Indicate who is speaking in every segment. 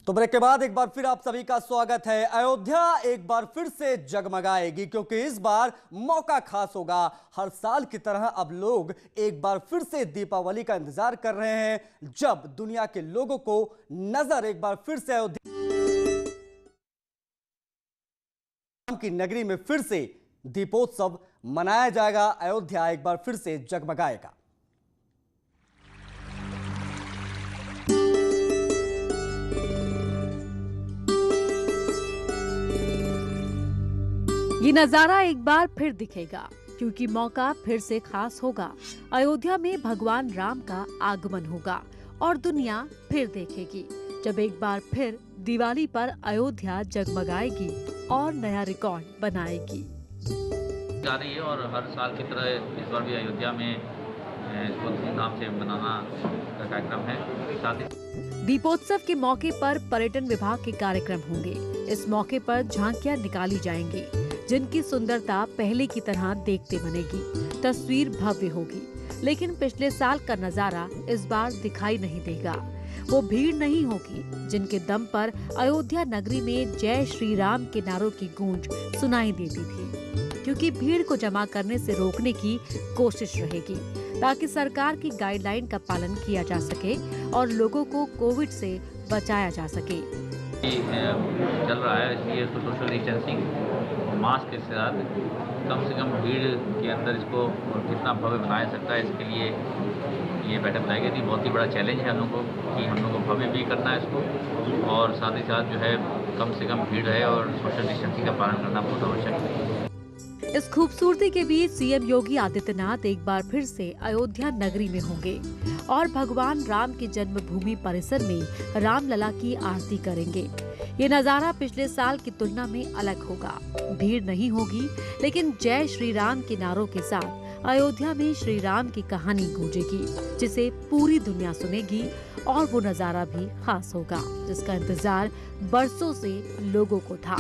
Speaker 1: तो ब्रेक के बाद एक बार फिर आप सभी का स्वागत है। अयोध्या एक बार फिर से जगमगाएगी क्योंकि इस बार मौका खास होगा। हर साल की तरह अब लोग एक बार फिर से दीपावली का इंतजार कर रहे हैं, जब दुनिया के लोगों को नजर एक बार फिर से अयोध्या की नगरी में फिर से दीपोत्सव मनाया जाएगा। अयोध्या एक बार फिर से जगमगाएगा।
Speaker 2: ये नजारा एक बार फिर दिखेगा क्योंकि मौका फिर से खास होगा। अयोध्या में भगवान राम का आगमन होगा और दुनिया फिर देखेगी जब एक बार फिर दिवाली पर अयोध्या जगमगाएगी और नया रिकॉर्ड बनाएगी।
Speaker 3: जा रही है और हर साल की तरह इस बार भी अयोध्या में इसको धूमधाम से मनाना का कार्यक्रम है। साथ ही
Speaker 2: दीपोत्सव के मौके पर पर्यटन विभाग के कार्यक्रम होंगे। इस मौके पर झांकियां निकाली जाएंगी जिनकी सुंदरता पहले की तरह देखते बनेगी। तस्वीर भव्य होगी, लेकिन पिछले साल का नजारा इस बार दिखाई नहीं देगा। वो भीड़ नहीं होगी जिनके दम पर अयोध्या नगरी में जय श्री राम के नारों की गूंज सुनाई देती थी, क्योंकि भीड़ को जमा करने से रोकने की कोशिश रहेगी ताकि सरकार की गाइडलाइन का पालन किया जा सके और लोगों को कोविड से बचाया जा सके।
Speaker 3: चल रहा है, इसलिए इसको सोशल डिस्टेंसिंग और मास्क के साथ कम से कम भीड़ के अंदर इसको कितना भव्य बनाया सकता है, इसके लिए ये बैठक बनाई गई थी। बहुत ही बड़ा चैलेंज है हम लोगों को कि हम लोग को भव्य भी करना है इसको, और साथ ही साथ जो है कम से कम भीड़ है और सोशल डिस्टेंसिंग का पालन करना बहुत आवश्यक है।
Speaker 2: इस खूबसूरती के बीच सीएम योगी आदित्यनाथ एक बार फिर से अयोध्या नगरी में होंगे और भगवान राम की जन्मभूमि परिसर में रामलला की आरती करेंगे। ये नजारा पिछले साल की तुलना में अलग होगा। भीड़ नहीं होगी, लेकिन जय श्री राम के नारों के साथ अयोध्या में श्री राम की कहानी गूंजेगी, जिसे पूरी दुनिया सुनेगी। और वो नजारा भी खास होगा जिसका इंतजार बरसों से लोगों को था,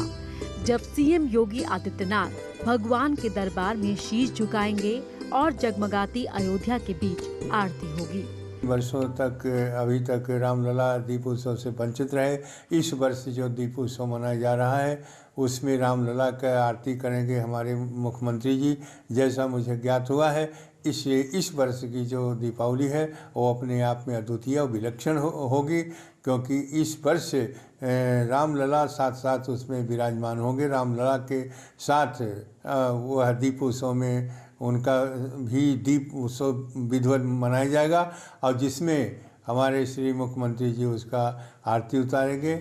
Speaker 2: जब सीएम योगी आदित्यनाथ भगवान के दरबार में शीश झुकाएंगे और जगमगाती अयोध्या के बीच आरती होगी।
Speaker 4: वर्षों तक अभी तक रामलला दीपोत्सव से वंचित रहे। इस वर्ष जो दीपोत्सव मनाया जा रहा है उसमें रामलला का आरती करेंगे हमारे मुख्यमंत्री जी। जैसा मुझे ज्ञात हुआ है, इस वर्ष की जो दीपावली है वो अपने आप में अद्वितीय और विलक्षण होगी, क्योंकि इस वर्ष रामलला साथ साथ उसमें विराजमान होंगे। रामलला के साथ वह दीपोत्सव में उनका भी दीप उत्सव विधिवत मनाया जाएगा और जिसमें हमारे श्री मुख्यमंत्री जी उसका आरती उतारेंगे।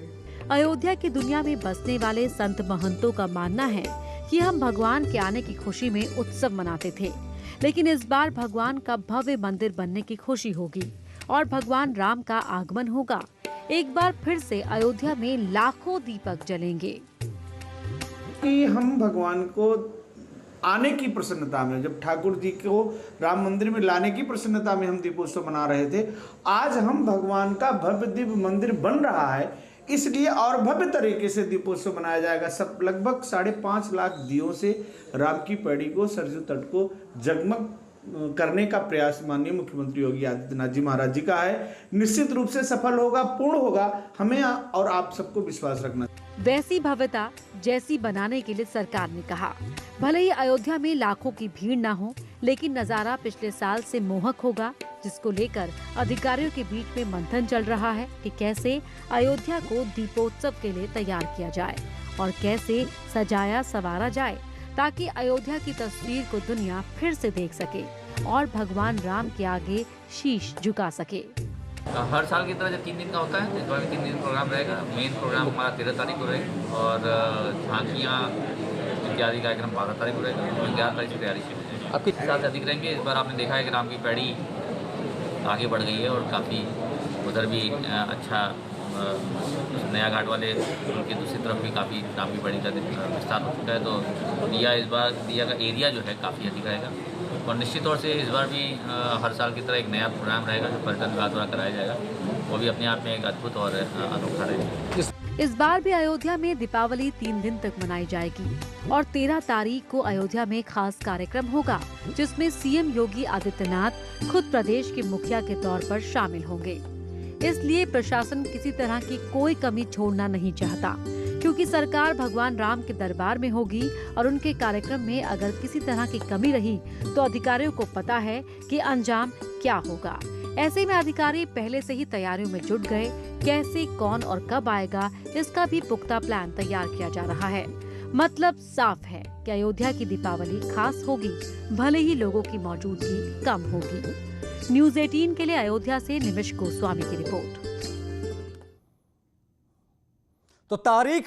Speaker 2: अयोध्या की दुनिया में बसने वाले संत महंतों का मानना है कि हम भगवान के आने की खुशी में उत्सव मनाते थे, लेकिन इस बार भगवान का भव्य मंदिर बनने की खुशी होगी और भगवान राम का आगमन होगा। एक बार फिर से अयोध्या में लाखों दीपक जलेंगे।
Speaker 5: कि हम भगवान को आने की प्रसन्नता में, जब ठाकुर जी को राम मंदिर में लाने की प्रसन्नता में हम दीपोत्सव मना रहे थे, आज हम भगवान का भव्य दिव्य मंदिर बन रहा है, इसलिए और भव्य तरीके से दीपोत्सव मनाया जाएगा। सब लगभग 5.5 लाख दियों से राम की पैड़ी को, सरयू तट को जगमग करने का प्रयास माननीय मुख्यमंत्री योगी आदित्यनाथ जी महाराज जी का है। निश्चित रूप से सफल होगा, पूर्ण होगा। हमें और आप सबको विश्वास रखना।
Speaker 2: वैसी भव्यता जैसी बनाने के लिए सरकार ने कहा, भले ही अयोध्या में लाखों की भीड़ न हो, लेकिन नजारा पिछले साल से मोहक होगा, जिसको लेकर अधिकारियों के बीच में मंथन चल रहा है कि कैसे अयोध्या को दीपोत्सव के लिए तैयार किया जाए और कैसे सजाया संवारा जाए, ताकि अयोध्या की तस्वीर को दुनिया फिर से देख सके और भगवान राम के आगे शीश झुका सके।
Speaker 3: हर साल की तरह जब 3 दिन का होता है, इस बार भी 3 दिन प्रोग्राम रहेगा। मेन प्रोग्राम हमारा 13 तारीख को रहेगा और झांकियाँ इत्यादि कार्यक्रम 12 तारीख को रहेगा। 11 तारीख से तैयारी शुरू। आपके साथ अधिक रहेंगे। इस बार आपने देखा है कि राम की पैड़ी आगे बढ़ गई है और काफ़ी उधर भी अच्छा नया घाट वाले उनकी दूसरी तरफ भी काफ़ी राम की पैड़ी का विस्तार हो चुका है। तो दिया का एरिया जो है काफ़ी अधिक रहेगा और निश्चित तौर से इस बार भी हर साल की तरह एक नया प्रोग्राम रहेगा जो पर्यटन विभाग द्वारा कराया जाएगा। वो भी अपने आप में एक अद्भुत और अनोखा रहेगा।
Speaker 2: इस बार भी अयोध्या में दीपावली 3 दिन तक मनाई जाएगी और 13 तारीख को अयोध्या में खास कार्यक्रम होगा, जिसमें सीएम योगी आदित्यनाथ खुद प्रदेश के मुखिया के तौर पर शामिल होंगे। इसलिए प्रशासन किसी तरह की कोई कमी छोड़ना नहीं चाहता, क्योंकि सरकार भगवान राम के दरबार में होगी और उनके कार्यक्रम में अगर किसी तरह की कमी रही तो अधिकारियों को पता है कि अंजाम क्या होगा। ऐसे में अधिकारी पहले से ही तैयारियों में जुट गए। कैसे, कौन और कब आएगा, इसका भी पुख्ता प्लान तैयार किया जा रहा है। मतलब साफ है कि अयोध्या की दीपावली खास होगी, भले ही लोगों की मौजूदगी कम होगी। न्यूज़ 18 के लिए अयोध्या से निमिष गोस्वामी की रिपोर्ट।
Speaker 1: तो तारीख